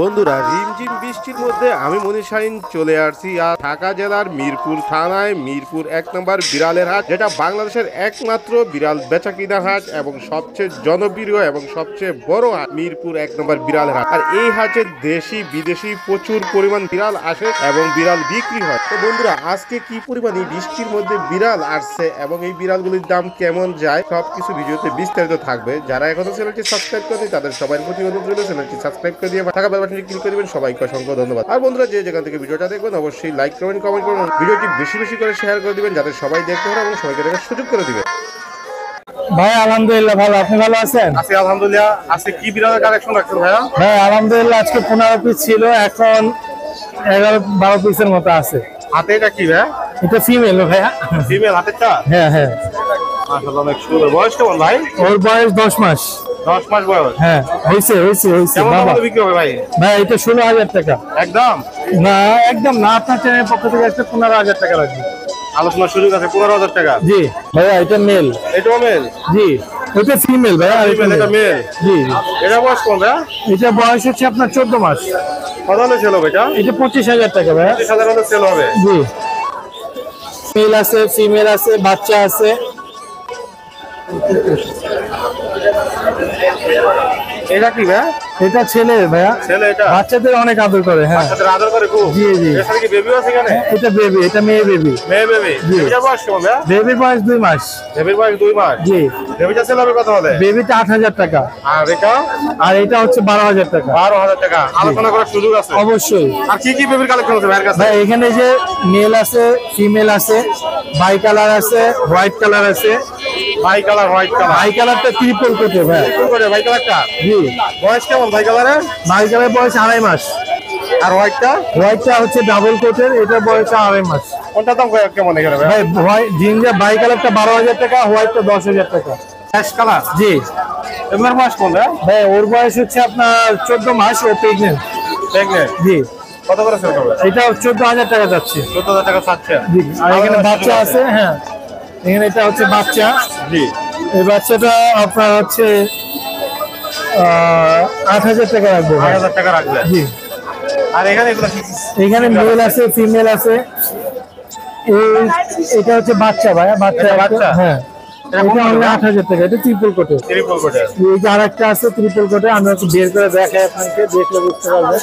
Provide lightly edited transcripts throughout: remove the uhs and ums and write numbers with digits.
বন্ধুরা, রিমঝিম বৃষ্টির মধ্যে আমি মনির শাহিন চলে আসছি আর ঢাকা জেলার মিরপুর থানায় মিরপুর ১ নম্বর বিড়ালের হাট, যেটা বাংলাদেশের একমাত্র বিড়াল বেচা কিনা হাট এবং সবচেয়ে জনপ্রিয় এবং সবচেয়ে বড় হাট মিরপুর ১ নম্বর বিড়ালের হাট। আর এই হাটে দেশি বিদেশি প্রচুর পরিমাণ বিড়াল আসে এবং বিড়াল বিক্রি হয়। তো বন্ধুরা, আজকে কি পরিমাণ এই বৃষ্টির মধ্যে বিড়াল আসছে এবং এই বিড়ালগুলির দাম কেমন যায় সবকিছু ভিডিওতে বিস্তারিত থাকবে। যারা এখনো চ্যানেলটি সাবস্ক্রাইব করেনি তাদের সবাই প্রতি অনুরোধ রইল চ্যানেলটি সাবস্ক্রাইব করে দিয়ে থাকা বাটনটি ক্লিক করে দিবেন। সবাইকে অসংখ্য ধন্যবাদ। আর বন্ধুরা, যে যেখান থেকে ভিডিওটা দেখবেন অবশ্যই লাইক কমেন্ট করুন, ভিডিওটি বেশি বেশি করে শেয়ার করে দিবেন যাতে সবাই দেখতে পারে এবং সবাইকে দেখার সুযোগ করে দিবেন। ভাই আলহামদুলিল্লাহ ভালো, আপনি ভালো আছেন? আছি আলহামদুলিল্লাহ। আজকে কি বিড়ালের কালেকশন রাখছেন ভাইয়া? হ্যাঁ আলহামদুলিল্লাহ, আজকে 15 পিস ছিল, এখন 11-12 পিসের মতো আছে। হাতে এটা কি ভাইয়া? এটা ফিমেল ভাইয়া। ফিমেল হাতেরটা? হ্যাঁ হ্যাঁ। মাশাআল্লাহ, অনেক সুন্দর। বয়স কেমন ভাই? ওর বয়স 10 মাস। 10 মাস বয়স? হ্যাঁ হইছে। কেমন বাবা দামে বিক্রি হবে ভাই? ভাই এটা 16,000 টাকা। একদম না একদম না, আপনার চ্যানেলের পক্ষ থেকে একটা 15,000 টাকা রাখবে। আলোচনার সুযোগ আছে। 15,000 টাকা? জি ভাইয়া, এটা মেল। এটাও মেল? জি এটা ফিমেল ভাইয়া। এটা মেল? জি। এটা বয়স কোন ভাইয়া? এটা বয়স হচ্ছে আপনার 14 মাস। কত হলে সেল হবে এটা? এটা 25,000 টাকা ভাইয়া। 25,000 হলে সেল হবে? জি। মেল আছে, ফিমেল আছে, বাচ্চা আছে। এটা কি ভাইয়া? এটা ছেলে ভাইয়া। ছেলে? এটা বাচ্চাদের অনেক আদর করে। হ্যাঁ বাচ্চাদের আদর করে খুব? জি জি। এর সাথে কি বেবি আছে এখানে? এটা বেবি, এটা মেয়ে বেবি। মেয়ে বেবি? জি। এটা বয়স কেমন ভাইয়া? বেবির বয়স 2 মাস। বেবির বয়স 2 মাস? জি। বেবিটা সেল হবে কত হলে? বেবিটা 8,000 টাকা। আর এটা? আর এটা হচ্ছে 12,000 টাকা। 12,000 টাকা। আলোচনা করার সুযোগ আছে অবশ্যই। আর কি কি বেবির কালেকশন আছে ভাইয়ের কাছে? ভাই এখানে যে মেল আছে, ফিমেল আছে, বাই কালার আছে, হোয়াইট কালার আছে। ভাই কালার, হোয়াইট কালার? বাই কালারটা ট্রিপল কোটে ভাই। কি করে ভাই কালারটা? জি। বয়স কেমন ভাই কালারের? বাই কালার বয়স 2.5 মাস। আর হোয়াইটটা? হোয়াইটটা হচ্ছে ডাবল কোটের, এটা বয়স 2.5 মাস। কোনটা দাম কেমন এখানে ভাই? ভাই হোয়াইট জিঞ্জার বাই কালারটা 12,000 টাকা, হোয়াইটটা 10,000 টাকা। Ash colour? জি। এগুলোর বয়স কোন ভাই? ভাই ওর বয়স হচ্ছে আপনার 14 মাস, ও প্রেগনেন্ট। প্রেগনেন্ট? জি। কত করে সেল করবে? এটা 14,000 টাকা যাচ্ছে। 14,000 টাকা চাচ্ছে? জি। আর এখানে বাচ্চা আছে। হ্যাঁ এখানে এটা হচ্ছে বাচ্চা। জি। এই বাচ্চাটা আপনার হচ্ছে 8,000 টাকা রাখবো। 8,000 টাকা রাখবে? জি। আর এখানে এগুলো কি? এখানে মেল আছে, ফিমেল আছে। এটা হচ্ছে বাচ্চা ভাইয়া, বাচ্চা। হ্যাঁ এটা হলো 8,000 টাকা। এটা ট্রিপল কোটে। ট্রিপল কোটে? এই যে আরেকটা আছে ট্রিপল কোটে, আমি একটু বের করে দেখাই আপনাকে, দেখলে বুঝতে পারবেন।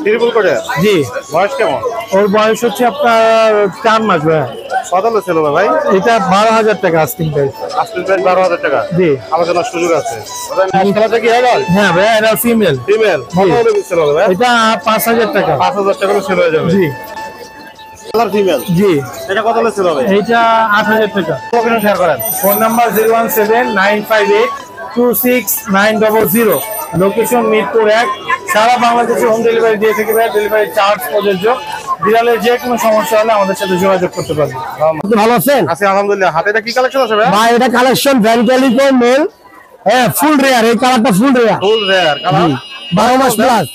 ট্রিপল কোটে? জি। বয়স কেমন? ওর বয়স হচ্ছে আপনার 4 মাস ভাইয়া। কত হলে সেল হবে ভাই? এটা 12,000 টাকা আস্কিং প্রাইস। আজকের প্রাইস 12,000 টাকা? জি। আলোচনার সুযোগ আছে। কালারটা কি অ্যাডাল্ট? হ্যাঁ ভাইয়া এটা ফিমেল। ফিমেল? কত হলে সেল হবে ভাই? এটা 5,000 টাকা। 5,000 টাকা হলে সেল হয়ে যাবে? জি। Colour female? জি। এটা কত হলে সেল হবে? এটা 8,000 টাকা। লোকেশন শেয়ার করেন। Phone number 017-958-26900। লোকেশন মিরপুর 1। সারা বাংলাদেশে হোম ডেলিভারি দিয়ে থেকে ভাই, ডেলিভারি চার্জ প্রযোজ্য। বিড়ালের যে কোনো সমস্যা হলে আমাদের সাথে যোগাযোগ করতে পারবেন। ভালো আছেন? আছি আলহামদুলিল্লাহ। হাতে এটা কি কালেকশন আছে ভাই? ভাই এটা কালেকশন ভ্যানক্যালিকো মেল। হ্যাঁ ফুল রেয়ার, এই কালারটা ফুল রেয়ার। ফুল রেয়ার কালার? 12 মাস প্লাস।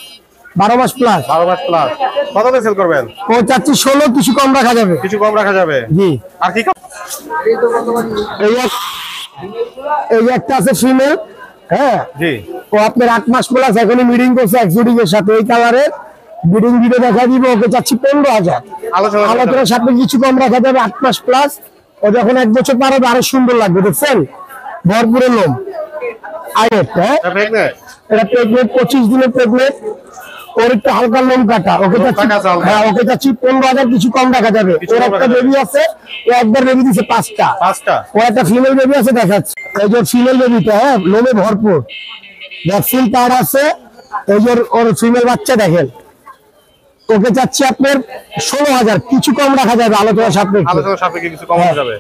12 মাস প্লাস। 12 মাস প্লাস। কত হলে সেল করবেন? ও চাচ্ছি 16, কিছু কম রাখা যাবে। কিছু কম রাখা যাবে? জি। আর কি? এই একটা আছে ফিমেল। হ্যাঁ জি। ও আপনার 8 মাস প্লাস, এখনই মিটিং করছে এক্সোটিক এর সাথে। এই কালারের মিটিং ভিডিও দেখা দিব। ওকে চাচ্ছি 15,000। আলোচনার সাথে কিছু কম রাখা যাবে। 8 মাস প্লাস। ও যখন 1 বছর পার হবে আরো সুন্দর লাগবে। দেখছেন ভরপুরের লোম। হ্যাঁ এটা প্রেগনেন্ট, 25 দিনের প্রেগনেন্ট। ওর একটু হালকা লোম কাটা। ওকে চাচ্ছি, হ্যাঁ ওকে চাচ্ছি 15,000, কিছু কম রাখা যাবে। ওর একটা বেবি আছে, ও একবার বেবি দিছে 5টা। ও একটা ফিমেল বেবি আছে, দেখাচ্ছে। এই যে ফিমেল বেবিটা, হ্যাঁ লোমে ভরপুর, ভ্যাকসিন কার্ড আছে। এই যে ওর ফিমেল বাচ্চা দেখেন। ওকে চাচ্ছি আপনার 16,000, কিছু কম রাখা যাবে আলোচনা সাপেক্ষে। কিছু কম যাবে।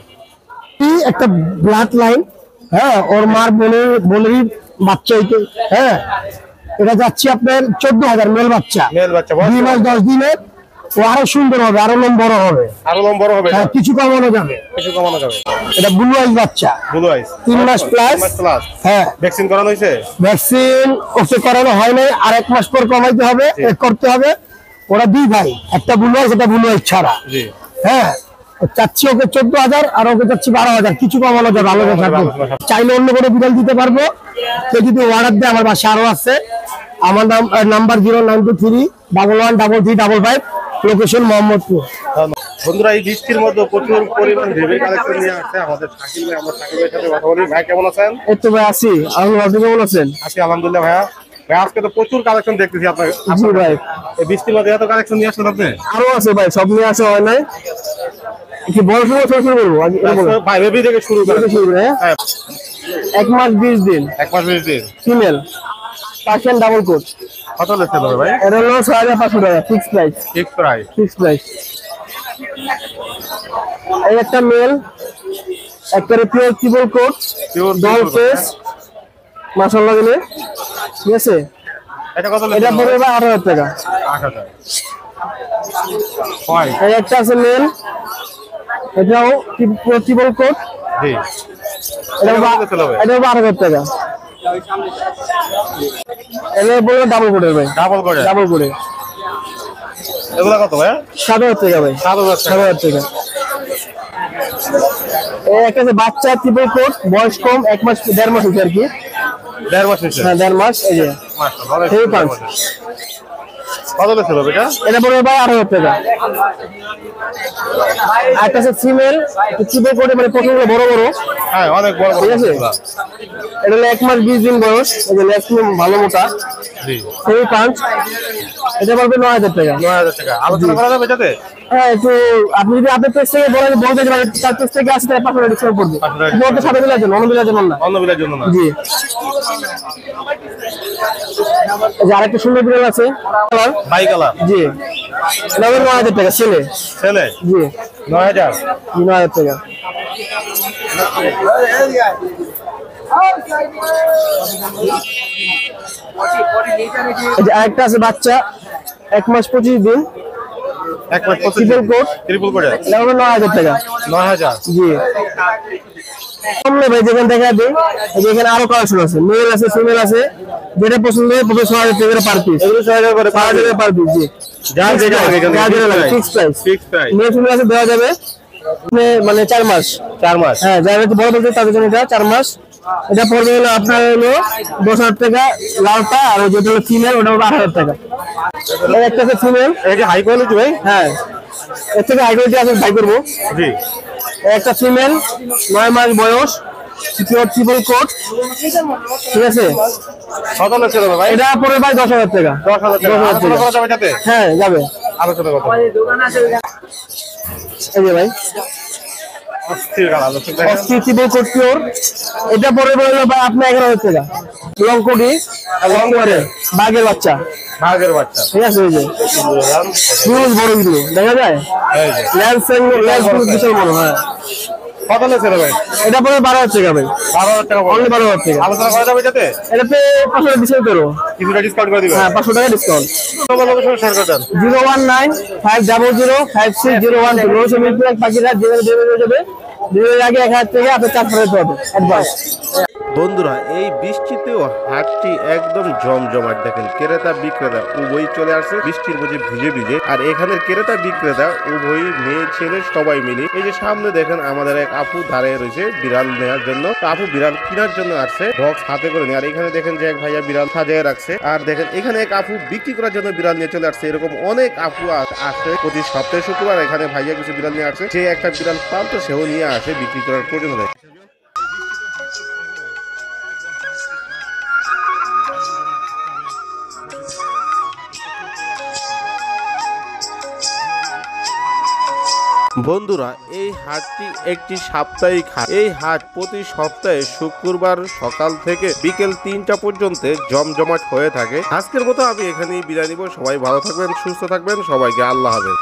একটা ব্লাড লাইন, হ্যাঁ ওর মার বোনেরই বাচ্চা। হ্যাঁ এটা যাচ্ছে আপনার 14,000, মেল বাচ্চা। 2 মাস 10 দিনের। ও আরো সুন্দর হবে, আরো লোম বড় হবে। হ্যাঁ কিছু কমানো যাবে। এটা ব্লু আইস বাচ্চা। 3 মাস প্লাস। হ্যাঁ ভ্যাকসিন করানো হয়েছে? ভ্যাকসিন ওকে করানো হয় নাই, আর 1 মাস পর কমাইতে হবে, করতে হবে। ওরা 2 ভাই, একটা ব্লু আইস, একটা ব্লু আইস ছাড়া। হ্যাঁ চাচ্ছি ওকে 14,000 আর ওকে চাচ্ছি 12,000, কিছু কমানো যাবে, আলাদা থাকবে। চাইলে অন্য কোনো বিড়াল দিতে পারবো, কেউ যদি অর্ডার দেয় আমার বাসা আরো আছে। আমার নাম্বার 0923113355, লোকেশন মোহাম্মদপুর। বন্ধুরা এই বৃষ্টির মধ্যে প্রচুর পরিমাণ বেবি কালেকশন নিয়ে আসছে আমাদের শাকিল ভাই। আমরা শাকিল ভাইয়ের সাথে কথা বলি। ভাই কেমন আছেন? এই তো ভাই আছি, আপনি কেমন আছেন? আছি আলহামদুলিল্লাহ। ভাইয়া ভাই আজকে তো প্রচুর কালেকশন দেখতেছি আপনার। জি ভাই, এই বৃষ্টির মধ্যে এত কালেকশন নিয়ে আসছেন আপনি? আরো আছে ভাই, সব নিয়ে আসা হয় নাই। কি বড় শুরু করবো ভাই বেবি থেকে শুরু করেন। হ্যাঁ 1 মাস 20 দিন, 1 মাস 20 দিন ফিমেল, পার্সিয়ান ডাবল কোট। কত লেখতে হবে ভাই? এটা হলো 6,500 টাকা, fix price. Fix price. Fix price. এই একটা মেল, একটা pure triple coat, doll face, মাশাআল্লাহ দিলে, ঠিক আছে। এটা কত এটা পড়বে 8,000 টাকা। 8,000। হয় এই একটা আছে মেল, এটাও ট্রিপল কোট, জি। এটা 12,000 টাকা। এটা বলবো ডাবল কোটের ভাই, ডাবল করে। ডাবল কোটে। এগুলো কত ভাই? 7,000 টাকা ভাই, 7,000 টাকা। 7,000 টাকা। এই একটা আছে বাচ্চা ট্রিপল কোট, বয়স কম, 1 মাস 1.5 মাস হচ্ছে আর কি। 1.5 মাস হয়েছে। হ্যাঁ 1.5 মাস। এই যে মাশাআল্লাহ। এই পাঁচ। কত লেখতে হবে এটা? এটা পড়বে ভাই 8,000 টাকা। একটা আছে ফিমেল, ট্রিপল কোটে, মানে পছন্দ বড় বড়। হ্যাঁ অনেক বড় বড়। ঠিক আছে। এটা হলো 1 মাস 20 দিন বয়স, এই যে লেগ ভালো মোটা, জি। সেই পাঁচ। এটা পড়বে 9,000 টাকা। 9,000 টাকা। আলোচনা করা যাবে এটাতে? হ্যাঁ একটু আপনি যদি আপনার পেজ থেকে বলতে পারেন, তার পেজ থেকে আসতে 500 টাকা ডিসকাউন্ট পড়বে। 500 টাকা এটা সাথে বিলার জন্য, অন্য বিলার জন্য না। অন্য বিলার জন্য না। জি। এই যে আরেকটা সুন্দর বিড়াল আছে, বাই কালার। জি। এটা হলো 9,000 টাকা, ছেলে। ছেলে জি। 9,000। 9,000 টাকা। এই যে আরেকটা আছে বাচ্চা, 1 মাস 25 দিন, 1 মাস 25 ট্রিপল কোট, ট্রিপল করে। এটা হলো 9,000 টাকা। 9,000। জি। ভাই যেখানে দেখা দিই, এখানে আরো কালেকশন আছে, মেল আছে, ফিমেল আছে, যেটা পছন্দ হয় পড়বে 6,000 টাকা পার পিস। এগুলো 6,000 করে পার পিস। জি। যার যেটা লাগে এখানে fix price. Fix price. Male female আছে, দেওয়া যাবে মানে 4 মাস। 4 মাস। হ্যাঁ যারা একটু বড় বলতে তাদের জন্য এটা 4 মাস। এটা পড়বে হলো আপনার হলো 10,000 টাকা লালটা, আর যেটা হলো ফিমেল ওটা হবে 8,000 টাকা। এই একটা আছে ফিমেল, এটা হাই কোয়ালিটি ভাই? হ্যাঁ এর থেকে হাই কোয়ালিটি আছে, বাই করবো। জি। একটা ফিমেল, 9 মাস বয়স, ট্রিপল কোট, ঠিক আছে। কত লেখতে হবে ভাই? এটা পড়বে ভাই 10,000 টাকা। 10,000 টাকা। আলোচনা করা যাবে এটাতে? হ্যাঁ যাবে। আলোচনা কত? এই যে ভাই অস্থির কালার। অস্থির ট্রিপল কোট পিওর, এটা পড়বে হলো ভাই আপনার 11,000 টাকা। লং কোটি, লং করে বাঘের বাচ্চা, ভাগের বাচ্চা। ঠিক আছে। এই যে হিউজ বড় গুলো দেখা যায়, এই যে ল্যান্স বিশাল বড়। হ্যাঁ কত লেখতে হবে? এটা পড়বে 12,000 টাকা ভাই। 12,000 টাকা। অনলি 12,000 টাকা। আলোচনা করা যাবে এটাতে? এটাতে 500 টাকা ডিসকাউন্ট করবো। কিছুটা ডিসকাউন্ট করে দিবেন? হ্যাঁ 500 টাকা ডিসকাউন্ট। লোকেশন শেয়ার করে দেন। 019-500-56012। লোকেশন মিরপুর এক পাখিরা, যেখানে ডেলিভারি হয়ে যাবে। ডেলিভারির আগে 1,000 টাকা আপনার চার্জ করে দিতে হবে অ্যাডভান্স। বন্ধুরা এই বৃষ্টিতেও হাটটি একদম জমজমাট। দেখেন ক্রেতা বিক্রেতা উভয়ই চলে আসছে বৃষ্টির মধ্যে ভিজে ভিজে। আর এখানের ক্রেতা বিক্রেতা উভয়ই মেয়ে ছেলে সবাই মিলে। এই যে সামনে দেখেন আমাদের এক আপু দাঁড়িয়ে রয়েছে বিড়াল নেওয়ার জন্য। তো আপু বিড়াল কেনার জন্য আসছে, বক্স হাতে করে নিয়ে। আর এখানে দেখেন যে এক ভাইয়া বিড়াল সাজিয়ে রাখছে। আর দেখেন এখানে এক আপু বিক্রি করার জন্য বিড়াল নিয়ে চলে আসছে। এরকম অনেক আপু আসে প্রতি সপ্তাহে শুক্রবার। এখানে ভাইয়া কিছু বিড়াল নিয়ে আসছে, যে একটা বিড়াল পালতো সেও নিয়ে আসে বিক্রি করার প্রয়োজন হয়। বন্ধুরা এই হাটটি একটি সাপ্তাহিক হাট। এই হাট প্রতি সপ্তাহে শুক্রবার সকাল থেকে বিকেল 3টা পর্যন্ত জমজমাট হয়ে থাকে। আজকের মতো আমি এখানেই বিদায় নিব। সবাই ভালো থাকবেন, সুস্থ থাকবেন, সবাইকে আল্লাহ হাফেজ।